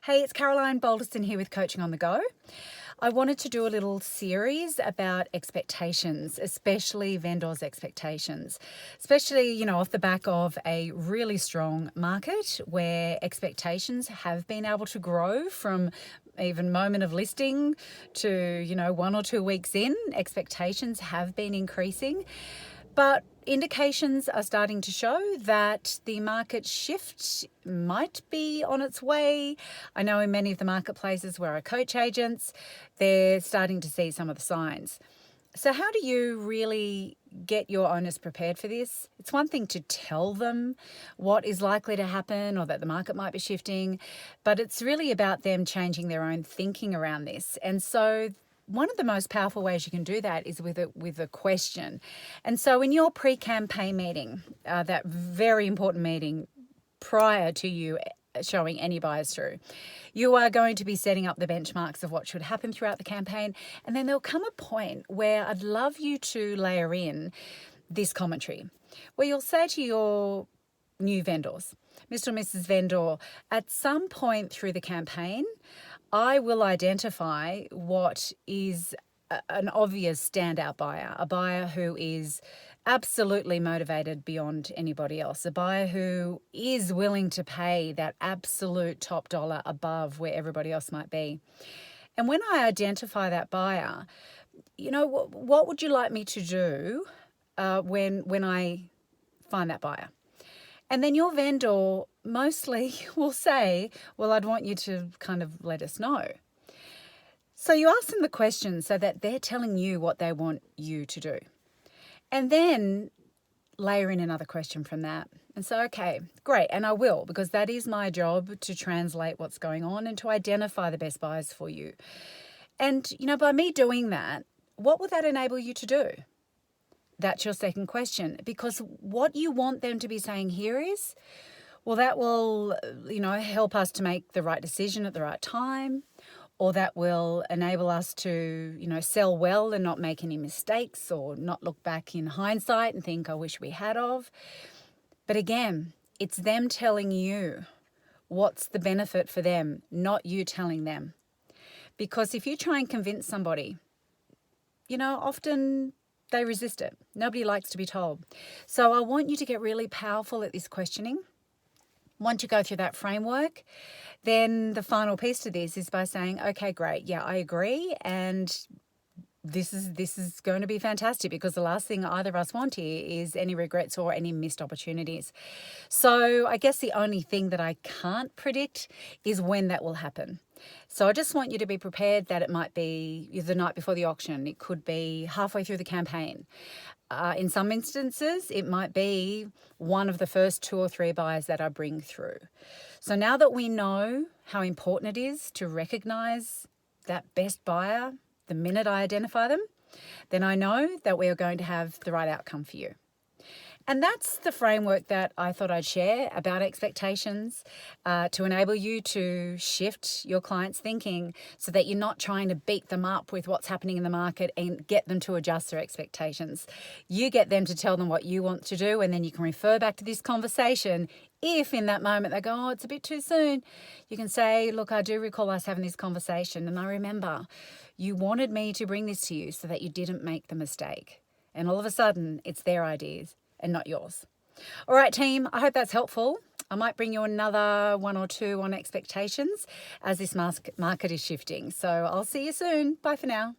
Hey, it's Caroline Bolderston here with Coaching on the Go. I wanted to do a little series about expectations, especially vendors' expectations, especially, off the back of a really strong market where expectations have been able to grow from even moment of listing to, 1 or 2 weeks in. Expectations have been increasing. But indications are starting to show that the market shift might be on its way. I know in many of the marketplaces where I coach agents, they're starting to see some of the signs. So how do you really get your owners prepared for this? It's one thing to tell them what is likely to happen or that the market might be shifting, but it's really about them changing their own thinking around this. And so one of the most powerful ways you can do that is with a question. And so in your pre-campaign meeting, that very important meeting prior to you showing any buyers through, you are going to be setting up the benchmarks of what should happen throughout the campaign. And then there'll come a point where I'd love you to layer in this commentary, where you'll say to your new vendors, Mr. or Mrs. Vendor, at some point through the campaign, I will identify what is an obvious standout buyer, a buyer who is absolutely motivated beyond anybody else, a buyer who is willing to pay that absolute top dollar above where everybody else might be. And when I identify that buyer, what would you like me to do when I find that buyer? And then your vendor mostly will say, well, I'd want you to kind of let us know. So you ask them the question so that they're telling you what they want you to do. And then layer in another question from that. And so, okay, great. And I will, because that is my job, to translate what's going on and to identify the best buyers for you. And, by me doing that, what will that enable you to do? That's your second question, because what you want them to be saying here is, well, that will, help us to make the right decision at the right time, or that will enable us to, sell well and not make any mistakes or not look back in hindsight and think, I wish we had of. But again, it's them telling you what's the benefit for them, not you telling them. Because if you try and convince somebody, often they resist it. Nobody likes to be told. So I want you to get really powerful at this questioning. Once you go through that framework, then the final piece to this is by saying, okay, great. Yeah, I agree. And this is going to be fantastic, because the last thing either of us want here is any regrets or any missed opportunities. So I guess the only thing that I can't predict is when that will happen. So I just want you to be prepared that it might be the night before the auction. It could be halfway through the campaign. In some instances, it might be one of the first 2 or 3 buyers that I bring through. So now that we know how important it is to recognize that best buyer the minute I identify them, then I know that we are going to have the right outcome for you. And that's the framework that I thought I'd share about expectations to enable you to shift your clients' thinking so that you're not trying to beat them up with what's happening in the market and get them to adjust their expectations. You get them to tell them what you want to do, and then you can refer back to this conversation. If in that moment they go, oh, it's a bit too soon, you can say, look, I do recall us having this conversation, and I remember you wanted me to bring this to you so that you didn't make the mistake. And all of a sudden, it's their ideas and not yours. All right, team, I hope that's helpful. I might bring you another 1 or 2 on expectations as this market is shifting. So I'll see you soon. Bye for now.